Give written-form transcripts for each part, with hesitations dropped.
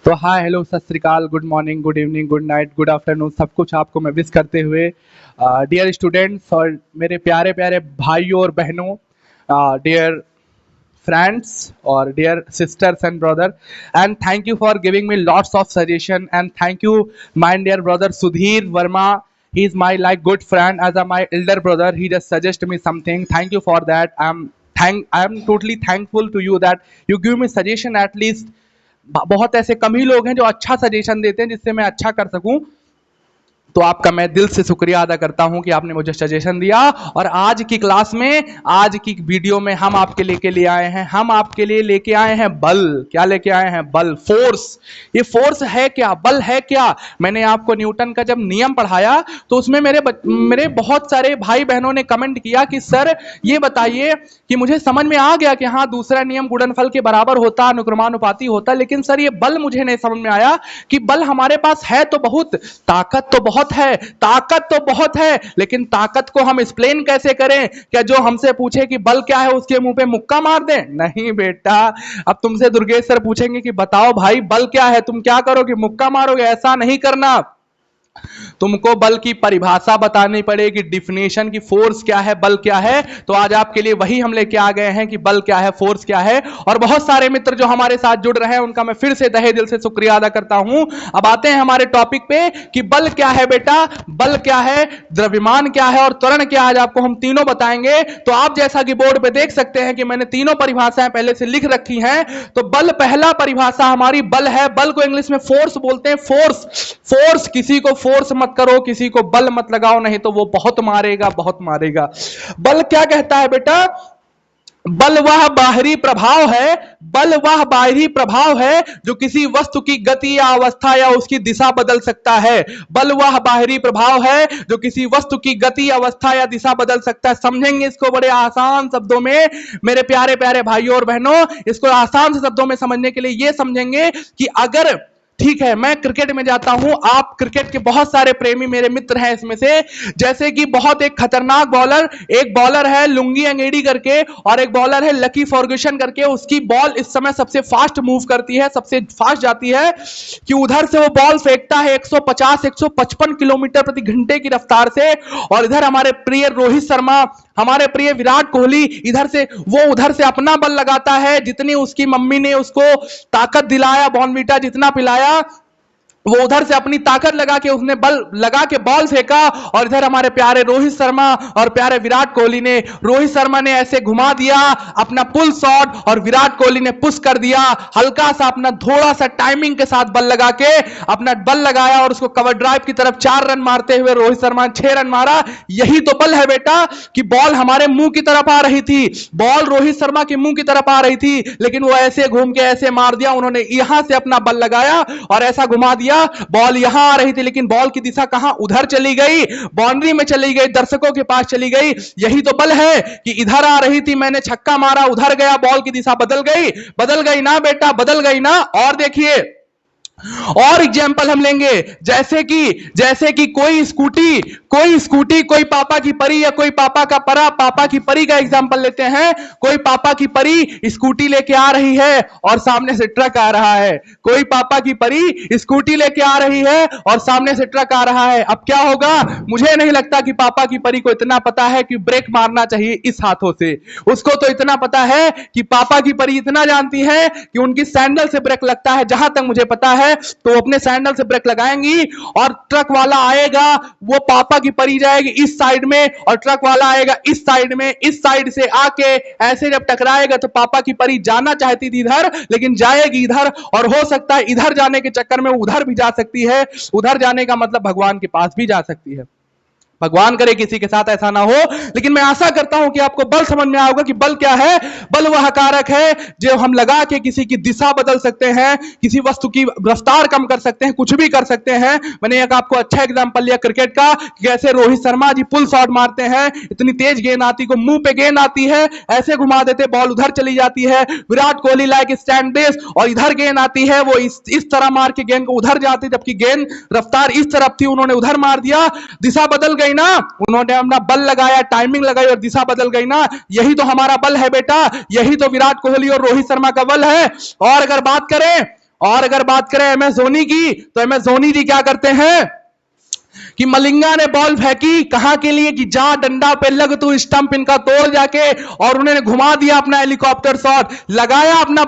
तो hi hello सत श्री अकाल, good morning, good evening, good night, good afternoon, सब कुछ आपको मैं विश करते हुए डियर स्टूडेंट्स और मेरे प्यारे प्यारे भाइयों और बहनों, dear friends or dear sisters and brother, and thank you for giving me lots of suggestion, and thank you my dear brother Sudhir Verma. He is my like good friend as a my elder brother. He just suggested me something. Thank you for that. I am totally thankful to you that you give me suggestion. At least बहुत ऐसे कम ही लोग हैं जो अच्छा suggestion देते हैं जिससे मैं अच्छा कर सकूं। तो आपका मैं दिल से शुक्रिया अदा करता हूं कि आपने मुझे सजेशन दिया। और आज की क्लास में, आज की वीडियो में हम आपके लेके आए हैं, हम आपके लिए लेके आए हैं बल। क्या लेके आए हैं? बल, फोर्स। ये फोर्स है क्या? बल है क्या? मैंने आपको न्यूटन का जब नियम पढ़ाया तो उसमें मेरे बहुत सारे भाई बहनों ने कमेंट किया कि सर ये बताइए कि मुझे समझ में आ गया कि हाँ दूसरा नियम गुणनफल के बराबर होता, अनुक्रमानुपाती होता, लेकिन सर ये बल मुझे नहीं समझ में आया कि बल हमारे पास है तो बहुत, ताकत तो बहुत है, ताकत तो बहुत है, लेकिन ताकत को हम एक्सप्लेन कैसे करें? क्या जो हमसे पूछे कि बल क्या है उसके मुंह पे मुक्का मार दें? नहीं बेटा, अब तुमसे दुर्गेश सर पूछेंगे कि बताओ भाई बल क्या है, तुम क्या करोगे? मुक्का मारोगे? ऐसा नहीं करना। तुमको बल की परिभाषा बतानी पड़ेगी, डिफिनेशन की, फोर्स क्या है, बल क्या है। तो आज आपके लिए वही हम लेके आ गए हैं कि बल क्या है, फोर्स क्या है। और बहुत सारे मित्र जो हमारे साथ जुड़ रहे हैं उनका मैं फिर से तहे दिल से शुक्रिया अदा करता हूं। अब आते हैं हमारे टॉपिक पे कि बल क्या है बेटा, बल क्या है, द्रव्यमान क्या है और त्वरण क्या है। आज आपको हम तीनों बताएंगे। तो आप जैसा कि बोर्ड पे देख सकते हैं कि मैंने तीनों परिभाषाएं पहले से लिख रखी हैं। तो बल, पहला परिभाषा हमारी बल है। बल को इंग्लिश में फोर्स बोलते हैं। फोर्स, फोर्स, किसी को फोर्स मत करो, किसी को बल मत लगाओ, नहीं तो वो बहुत मारेगा, बहुत मारेगा। बल क्या कहता है बेटा? बल वह बाहरी प्रभाव है, बल वह बाहरी प्रभाव है जो किसी वस्तु की गति या अवस्था या उसकी दिशा बदल सकता है। बल वह बाहरी प्रभाव है जो किसी वस्तु की गति, अवस्था या दिशा बदल सकता है। समझेंगे इसको बड़े आसान शब्दों में मेरे प्यारे प्यारे भाइयों और बहनों। इसको आसान से शब्दों में समझने के लिए ये समझेंगे कि अगर, ठीक है, मैं क्रिकेट में जाता हूं, आप क्रिकेट के बहुत सारे प्रेमी मेरे मित्र हैं इसमें से, जैसे कि बहुत एक खतरनाक बॉलर, एक बॉलर है लुंगी अंगेडी करके और एक बॉलर है लकी फर्ग्यूसन करके। उसकी बॉल इस समय सबसे फास्ट मूव करती है, सबसे फास्ट जाती है कि उधर से वो बॉल फेंकता है 150 155 किलोमीटर प्रति घंटे की रफ्तार से। और इधर हमारे प्रिय रोहित शर्मा, हमारे प्रिय विराट कोहली, इधर से वो उधर से अपना बल लगाता है। जितनी उसकी मम्मी ने उसको ताकत दिलाया, बॉर्नवीटा जितना पिलाया, वो उधर से अपनी ताकत लगा के उसने बल लगा के बॉल फेंका। और इधर हमारे प्यारे रोहित शर्मा और प्यारे विराट कोहली ने, रोहित शर्मा ने ऐसे घुमा दिया अपना पुल शॉट और विराट कोहली ने पुश कर दिया, हल्का सा अपना थोड़ा सा टाइमिंग के साथ बल लगा के अपना बल लगाया और उसको कवर ड्राइव की तरफ 4 रन मारते हुए रोहित शर्मा ने 6 रन मारा। यही तो बल है बेटा कि बॉल हमारे मुंह की तरफ आ रही थी, बॉल रोहित शर्मा के मुंह की तरफ आ रही थी, लेकिन वो ऐसे घूम के ऐसे मार दिया। उन्होंने यहां से अपना बल लगाया और ऐसा घुमा दिया। बॉल यहां आ रही थी लेकिन बॉल की दिशा कहां? उधर चली गई, बाउंड्री में चली गई, दर्शकों के पास चली गई। यही तो बल है कि इधर आ रही थी, मैंने छक्का मारा, उधर गया, बॉल की दिशा बदल गई। बदल गई ना बेटा, बदल गई ना। और देखिए और एग्जाम्पल हम लेंगे, जैसे कि कोई स्कूटी कोई पापा की परी या कोई पापा का परा, पापा की परी का एग्जाम्पल लेते हैं। कोई पापा की परी स्कूटी लेके आ रही है और सामने से ट्रक आ रहा है। कोई पापा की परी स्कूटी लेके आ रही है और सामने से ट्रक आ रहा है। अब क्या होगा? मुझे नहीं लगता कि पापा की परी को इतना पता है कि ब्रेक मारना चाहिए इस हाथों से। उसको तो इतना पता है कि पापा की परी इतना जानती है कि उनकी सैंडल से ब्रेक लगता है। जहां तक मुझे पता है तो वो अपने सैंडल से ब्रेक लगाएंगी और ट्रक वाला आएगा, वो पापा की परी जाएगी इस साइड में और ट्रक वाला आएगा इस साइड में। इस साइड से आके ऐसे जब टकराएगा तो पापा की परी जाना चाहती थी इधर, लेकिन जाएगी इधर, और हो सकता है इधर जाने के चक्कर में उधर भी जा सकती है। उधर जाने का मतलब भगवान के पास भी जा सकती है। भगवान करे किसी के साथ ऐसा ना हो, लेकिन मैं आशा करता हूं कि आपको बल समझ में आएगा कि बल क्या है। बल वह कारक है जो हम लगा के किसी की दिशा बदल सकते हैं, किसी वस्तु की रफ्तार कम कर सकते हैं, कुछ भी कर सकते हैं। मैंने एक आपको अच्छा एग्जांपल लिया क्रिकेट का, कैसे रोहित शर्मा जी पुल शॉट मारते हैं, इतनी तेज गेंद आती को मुंह पे गेंद आती है, ऐसे घुमा देते, बॉल उधर चली जाती है। Virat Kohli like stand base, और इधर गेंद आती है, वो इस तरह मार के गेंद को उधर जाती, जबकि गेंद रफ्तार इस तरफ थी, उन्होंने उधर मार दिया, दिशा बदल गई ना। उन्होंने अपना बल लगाया, टाइमिंग लगाई और दिशा बदल गई ना। यही तो हमारा बल है बेटा, यही तो विराट कोहली और रोहित शर्मा का बल है। और अगर बात करें और अगर बात करें एम एस धोनी की, तो एम एस धोनी जी क्या करते हैं कि मलिंगा ने बॉल फेंकी कहां के लिए कि जा डंडा पे लग तू, स्टंप इनका तोड़ जाके, और उन्होंने घुमा दिया अपना हेलीकॉप्टर शॉट, लगाया अपना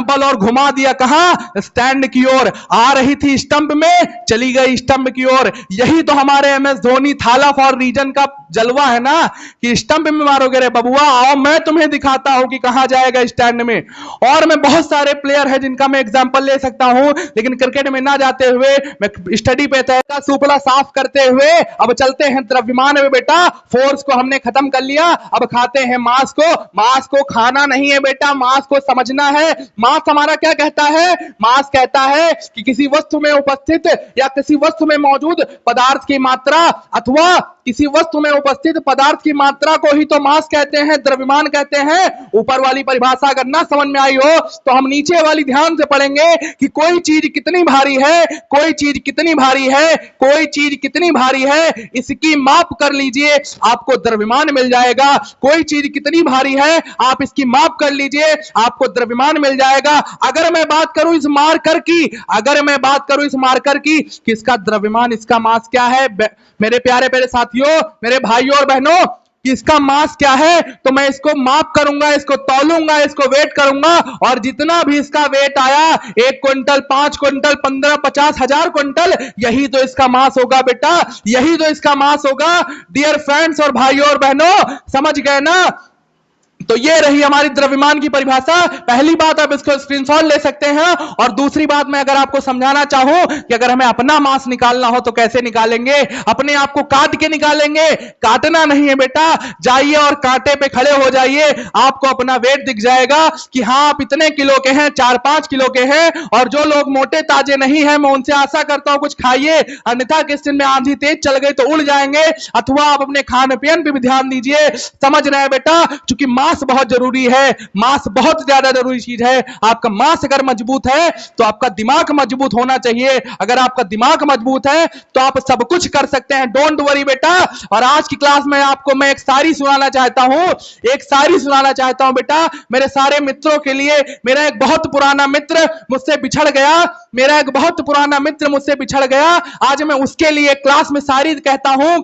बल और घुमा दिया कहां, स्टैंड की ओर। आ रही थी स्टंप में, चली गई स्टंप की ओर। यही तो हमारे एम एस धोनी थाला फॉर रीजन का जलवा है ना, कि स्टंप में मारोगे रे बबुआ, आओ मैं तुम्हें दिखाता हूं कि कहां जाएगा स्टैंड में। और मैं बहुत सारे प्लेयर है जिनका मैं एग्जांपल ले सकता हूं, लेकिन क्रिकेट में ना जाते हुए मैं स्टडी पे था। सुपड़ा साफ करते हुए अब चलते हैं द्रव्यमान में बेटा। फोर्स को हमने खत्म कर लिया, अब खाते हैं मास को। मास को खाना नहीं है बेटा, मास को समझना है। मास हमारा क्या कहता है? मास कहता है कि किसी वस्तु में उपस्थित या किसी वस्तु में मौजूद पदार्थ की मात्रा, अथवा किसी वस्तु में उपस्थित पदार्थ की मात्रा को ही तो मास कहते हैं, द्रव्यमान कहते हैं। ऊपर वाली परिभाषा अगर ना समझ में आई हो तो हम नीचे वाली ध्यान से पढ़ेंगे कि कोई चीज कितनी भारी है, कोई चीज कितनी भारी है, कोई चीज कितनी भारी है, इसकी माप कर लीजिए, आपको द्रव्यमान मिल जाएगा। कोई चीज कितनी भारी है, आप इसकी माप कर लीजिए, आपको द्रव्यमान मिल जाएगा। अगर मैं बात करूं इस मार्कर की, किसका द्रव्यमान, इसका मास क्या है मेरे प्यारे प्यारे साथियों, मेरे भाइयों और बहनों, कि इसका मास क्या है, तो मैं इसको माप करूंगा, इसको तौलूंगा, इसको वेट करूंगा, और जितना भी इसका वेट आया, 1 क्विंटल, 5 क्विंटल, 15, 50, 1000 क्विंटल, यही तो इसका मास होगा बेटा, यही तो इसका मास होगा। डियर फ्रेंड्स और भाइयों और बहनों, समझ गए ना? तो ये रही हमारी द्रव्यमान की परिभाषा। पहली बात आप इसको स्क्रीनशॉट ले सकते हैं। और दूसरी बात मैं अगर आपको समझाना चाहूं कि अगर हमें अपना मास निकालना हो तो कैसे निकालेंगे, अपने आप को काट के निकालेंगे। काटना नहीं है बेटा, जाइए और कांटे पे खड़े हो जाइए, आपको अपना वेट दिख जाएगा कि हाँ आप इतने किलो के हैं, 4-5 किलो के हैं। और जो लोग मोटे ताजे नहीं हैं, मैं उनसे आशा करता हूं कुछ खाइए, अन्यथा किस दिन में आंधी तेज चल गई तो उड़ जाएंगे। अथवा आप अपने खान पीन पे भी ध्यान दीजिए। समझ रहे हैं बेटा? क्योंकि मास बहुत जरूरी है, मास बहुत ज्यादा जरूरी चीज है। आपका मास अगर मजबूत है तो आपका दिमाग मजबूत होना चाहिए। अगर आपका दिमाग मजबूत है तो आप सब कुछ कर सकते हैं। डोंट वरी बेटा। और आज की क्लास में आपको मैं एक शायरी सुनाना चाहता हूं, बेटा, मेरे सारे मित्रों के लिए। मेरा एक बहुत पुराना मित्र मुझसे बिछड़ गया, आज मैं उसके लिए क्लास में शायरी कहता हूं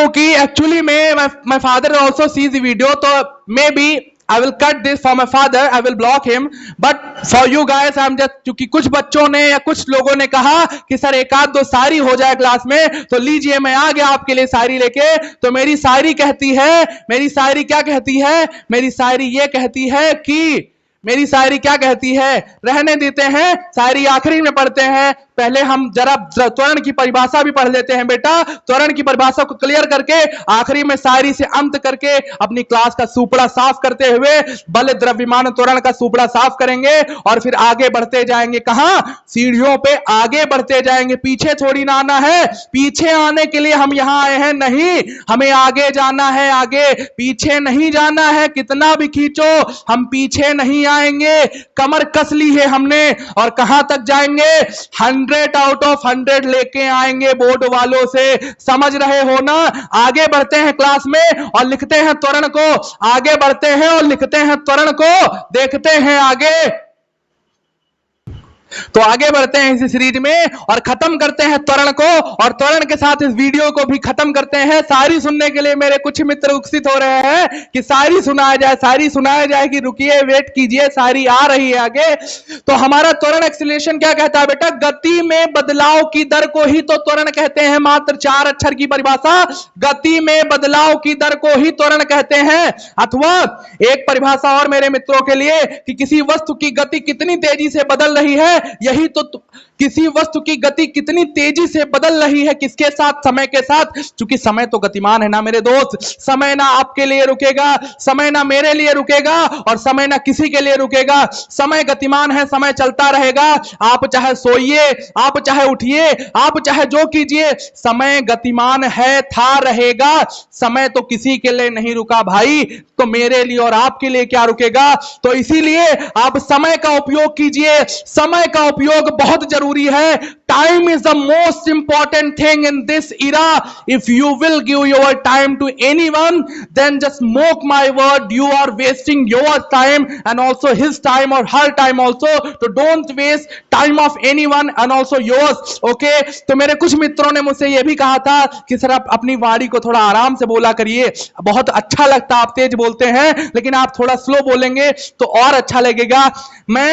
कि एक्चुअली में my father also sees the video, तो maybe I will cut this for my father, I will block him, but for you guys I'm just, क्योंकि कुछ बच्चों ने या कुछ लोगों ने कहा कि सर एक आध दो शायरी हो जाए क्लास में, तो लीजिए मैं आ गया आपके लिए शायरी लेके। तो मेरी शायरी क्या कहती है, रहने देते हैं, शायरी आखिरी में पढ़ते हैं। पहले हम जरा त्वरण की परिभाषा भी पढ़ लेते हैं बेटा। त्वरण की परिभाषा को क्लियर करके आखिरी में शायरी से अंत करके अपनी क्लास का सुपड़ा साफ करते हुए बल द्रव्यमान त्वरण का सुपड़ा साफ करेंगे और फिर आगे बढ़ते जाएंगे। कहां? सीढ़ियों पे आगे बढ़ते जाएंगे। पीछे थोड़ी ना आना है। पीछे आने के लिए हम यहां आए हैं नहीं, हमें आगे जाना है, आगे, पीछे नहीं जाना है। कितना भी खींचो हम पीछे नहीं आएंगे। कमर कस ली है हमने और कहां तक जाएंगे? 100 आउट ऑफ 100 लेके आएंगे बोर्ड वालों से। समझ रहे हो ना? आगे बढ़ते हैं क्लास में और लिखते हैं त्वरण को, आगे बढ़ते हैं और लिखते हैं त्वरण को, देखते हैं आगे। तो आगे बढ़ते हैं इस सीरीज में और खत्म करते हैं त्वरण को, और त्वरण के साथ इस वीडियो को भी खत्म करते हैं। शायरी सुनने के लिए मेरे कुछ मित्र उत्सुक हो रहे हैं कि शायरी सुनाया जाए कि रुकिए, वेट कीजिए, शायरी आ रही है आगे। तो हमारा त्वरण एक्सीलरेशन क्या कहता है बेटा? गति में बदलाव की दर को ही तो त्वरण कहते हैं। मात्र 4 अक्षर की परिभाषा, गति में बदलाव की दर को ही त्वरण कहते हैं। अथवा एक परिभाषा और मेरे मित्रों के लिए कि किसी वस्तु की गति कितनी तेजी से बदल रही है, यही तो किसी वस्तु की गति कितनी तेजी से बदल रही है, किसके साथ? समय के साथ। क्योंकि समय तो गतिमान है ना मेरे दोस्त। समय ना आपके लिए रुकेगा, समय ना मेरे लिए रुकेगा, और समय ना किसी के लिए रुकेगा। समय गतिमान है, समय चलता रहेगा। आप चाहे सोइए, आप चाहे उठिए, आप चाहे जो कीजिए, समय गतिमान है, था, रहेगा। समय तो किसी के लिए नहीं रुका भाई, तो मेरे लिए और आपके लिए क्या रुकेगा? तो इसीलिए आप समय का उपयोग कीजिए, समय का उपयोग बहुत जरूरी है। Time is the most important thing in this era. If you will give your time to anyone, then just mark my word, you are wasting your time and also his time और her time also. तो don't waste time of anyone and also yours. Okay, तो मेरे कुछ मित्रों ने मुझसे यह भी कहा था कि सर आप अपनी वाणी को थोड़ा आराम से बोला करिए, बहुत अच्छा लगता आप तेज बोलते हैं, लेकिन आप थोड़ा स्लो बोलेंगे तो और अच्छा लगेगा। मैं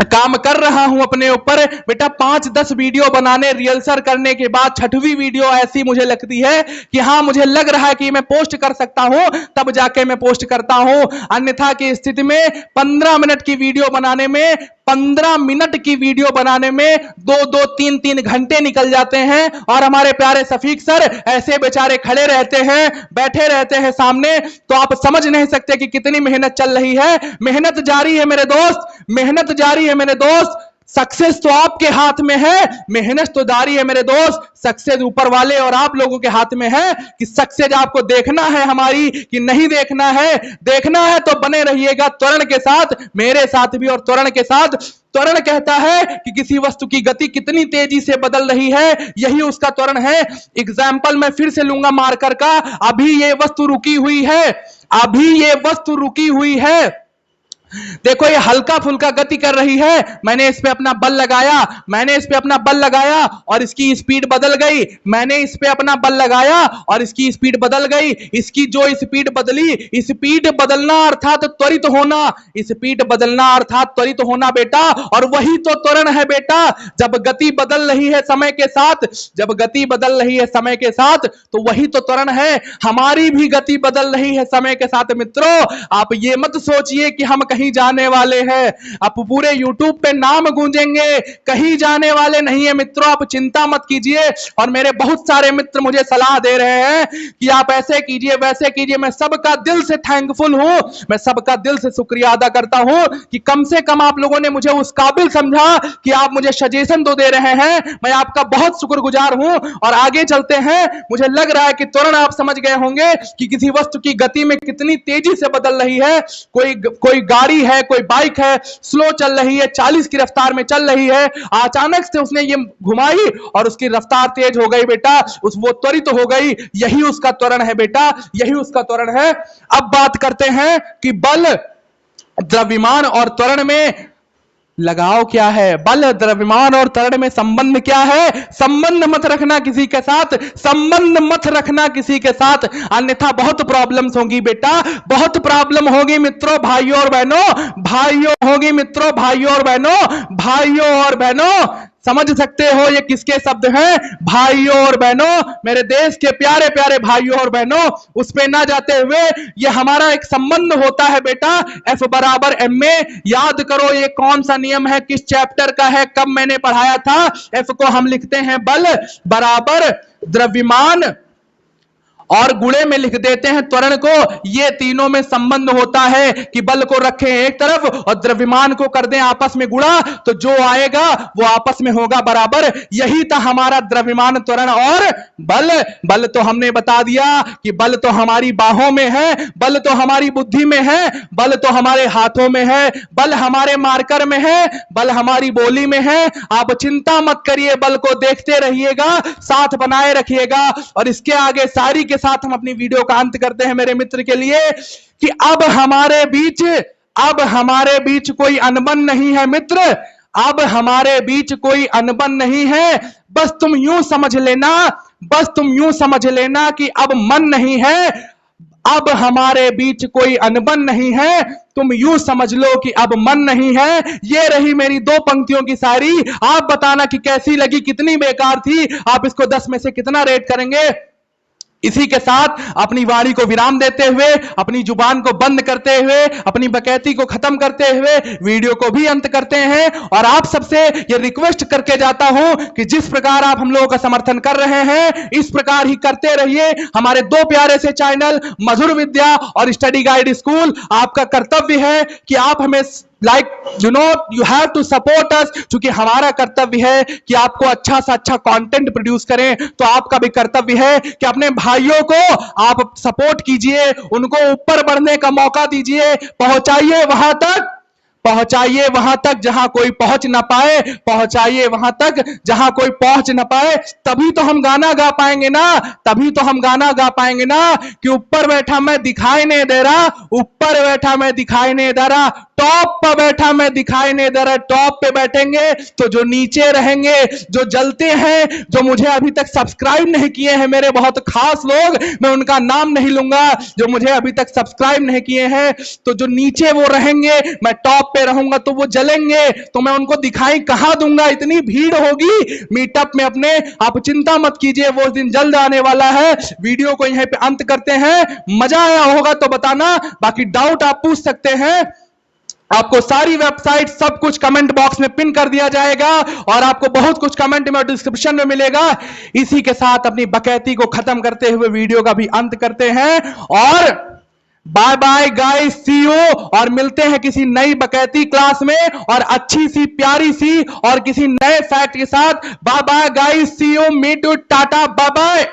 काम कर रहा हूं अपने ऊपर बेटा। 5-10 वीडियो बनाने, रिहर्सल करने के बाद 6वीं वीडियो ऐसी मुझे लगती है कि हाँ मुझे लग रहा है कि मैं पोस्ट कर सकता हूं, तब जाके मैं पोस्ट करता हूं। अन्यथा की स्थिति में 15 मिनट की वीडियो बनाने में 15 मिनट की वीडियो बनाने में 2-2, 3-3 घंटे निकल जाते हैं। और हमारे प्यारे शफीक सर ऐसे बेचारे खड़े रहते हैं, बैठे रहते हैं सामने, तो आप समझ नहीं सकते कि कितनी मेहनत चल रही है। मेहनत जारी है मेरे दोस्त, मेहनत जारी है मेरे दोस्त। सक्सेस तो आपके हाथ में है, मेहनत तो जारी है मेरे दोस्त। सक्सेस ऊपर वाले और आप लोगों के हाथ में है कि सक्सेस आपको देखना है हमारी कि नहीं देखना है। देखना है तो बने रहिएगा त्वरण के साथ, मेरे साथ भी और त्वरण के साथ। त्वरण कहता है कि किसी वस्तु की गति कितनी तेजी से बदल रही है, यही उसका त्वरण है। एग्जाम्पल मैं फिर से लूंगा मार्कर का। अभी ये वस्तु रुकी हुई है, अभी ये वस्तु रुकी हुई है। देखो ये हल्का फुल्का गति कर रही है, मैंने इस पे अपना बल लगाया, मैंने इस पे अपना बल लगाया और इसकी स्पीड बदल गई। मैंने इस पे अपना बल लगाया और इसकी स्पीड बदल गई। इसकी जो स्पीड बदली, स्पीड बदलना अर्थात त्वरित होना, स्पीड बदलना अर्थात त्वरित होना बेटा। और वही तो त्वरण है बेटा। जब गति बदल रही है समय के साथ, जब गति बदल रही है समय के साथ, तो वही तो त्वरण है। हमारी भी गति बदल रही है समय के साथ मित्रों। आप ये मत सोचिए कि हम कहीं जाने वाले हैं, आप पूरे YouTube पे नाम गूंजेंगे, कहीं जाने वाले नहीं है मित्रों। आप चिंता मत कीजिए। और मेरे बहुत सारे मित्र मुझे सलाह दे रहे हैं कि आप ऐसे कीजिए वैसे कीजिए। मैं सबका दिल से थैंकफुल हूं, मैं सबका दिल से शुक्रिया अदा करता हूं कि कम से कम आप लोगों ने मुझे उस काबिल समझा कि आप मुझे सजेशन तो दे रहे हैं। मैं आपका बहुत शुक्रगुजार हूं। और आगे चलते हैं। मुझे लग रहा है कि तुरंत आप समझ गए होंगे कि किसी वस्तु की गति में कितनी तेजी से बदल रही है। कोई गाड़ी है, कोई बाइक है, स्लो चल रही है, 40 की रफ्तार में चल रही है, अचानक से उसने ये घुमाई और उसकी रफ्तार तेज हो गई बेटा, वो त्वरित हो गई। यही उसका त्वरण है बेटा, यही उसका त्वरण है। अब बात करते हैं कि बल, द्रव्यमान और त्वरण में लगाव क्या है। बल, द्रव्यमान और त्वरण में संबंध क्या है। संबंध मत रखना किसी के साथ, संबंध मत रखना किसी के साथ, अन्यथा बहुत प्रॉब्लम्स होंगी बेटा, बहुत प्रॉब्लम होगी मित्रों, भाइयों और बहनों, भाइयों होगी मित्रों, भाइयों और बहनों, भाइयों और बहनों। समझ सकते हो ये किसके शब्द हैं, भाइयों और बहनों, मेरे देश के प्यारे प्यारे भाइयों और बहनों। उस पे ना जाते हुए ये हमारा एक संबंध होता है बेटा, F बराबर ma। याद करो ये कौन सा नियम है, किस चैप्टर का है, कब मैंने पढ़ाया था। F को हम लिखते हैं बल बराबर द्रव्यमान और गुणे में लिख देते हैं त्वरण को। ये तीनों में संबंध होता है कि बल को रखें एक तरफ और द्रव्यमान को कर दें आपस में गुणा, तो जो आएगा वो आपस में होगा बराबर। यही था हमारा द्रव्यमान, त्वरण और बल। बल तो हमने बता दिया कि बल तो हमारी बाहों में है, बल तो हमारी बुद्धि में है, बल तो हमारे हाथों में है, बल हमारे मार्कर में है, बल हमारी बोली में है। आप चिंता मत करिए, बल को देखते रहिएगा, साथ बनाए रखिएगा। और इसके आगे सारी के साथ हम अपनी वीडियो का अंत करते हैं मेरे मित्र के लिए कि अब हमारे बीच कोई अनबन नहीं है मित्र, अब हमारे बीच कोई अनबन नहीं है। बस तुम यूं समझ लेना, बस तुम यूं समझ लेना कि अब मन नहीं है, अब हमारे बीच कोई अनबन नहीं है। तुम यूं समझ लो कि अब मन नहीं है। ये रही मेरी 2 पंक्तियों की शायरी। आप बताना कि कैसी लगी, कितनी बेकार थी, आप इसको 10 में से कितना रेट करेंगे। इसी के साथ अपनी वाणी को विराम देते हुए, अपनी जुबान को बंद करते हुए, अपनी बकैती को खत्म करते हुए वीडियो को भी अंत करते हैं। और आप सबसे ये रिक्वेस्ट करके जाता हूं कि जिस प्रकार आप हम लोगों का समर्थन कर रहे हैं, इस प्रकार ही करते रहिए। हमारे 2 प्यारे से चैनल मधुर विद्या और स्टडी गाइड स्कूल, आपका कर्तव्य है कि आप हमें you have to support us। क्योंकि हमारा कर्तव्य है कि आपको अच्छा से अच्छा कंटेंट प्रोड्यूस करें, तो आपका भी कर्तव्य है कि अपने भाइयों को आप सपोर्ट कीजिए, उनको ऊपर बढ़ने का मौका दीजिए, पहुंचाइए वहां तक, पहुंचाइए वहां तक जहां कोई पहुंच ना पाए, पहुंचाइए वहां तक जहां कोई पहुंच ना पाए। तभी तो हम गाना गा पाएंगे ना, तभी तो हम गाना गा पाएंगे ना कि ऊपर बैठा मैं दिखाई नहीं दे रहा, ऊपर बैठा मैं दिखाई नहीं दे रहा, टॉप पर बैठा मैं दिखाई नहीं दे रहा। टॉप पे बैठेंगे तो जो नीचे रहेंगे, जो जलते हैं, जो मुझे अभी तक सब्सक्राइब नहीं किए हैं, मेरे बहुत खास लोग, मैं उनका नाम नहीं लूंगा, जो मुझे अभी तक सब्सक्राइब नहीं किए हैं, तो जो नीचे वो रहेंगे, मैं टॉप पे रहूंगा तो वो जलेंगे, तो मैं उनको दिखाई कहां दूंगा। इतनी भीड़ होगी मीटअप में अपने, आप चिंता मत कीजिए, वो दिन जल्द आने वाला है। वीडियो को यहीं पे अंत करते हैं। मजा आया होगा तो बताना, बाकी डाउट आप पूछ सकते हैं। आपको सारी वेबसाइट सब कुछ कमेंट बॉक्स में पिन कर दिया जाएगा और आपको बहुत कुछ कमेंट में और डिस्क्रिप्शन में मिलेगा। इसी के साथ अपनी बकैती को खत्म करते हुए वीडियो का भी अंत करते हैं और bye bye guys, see you, और मिलते हैं किसी नई बकैती क्लास में और अच्छी सी प्यारी सी और किसी नए फैक्ट के साथ। Bye bye guys, see you, meet you, tata, bye bye.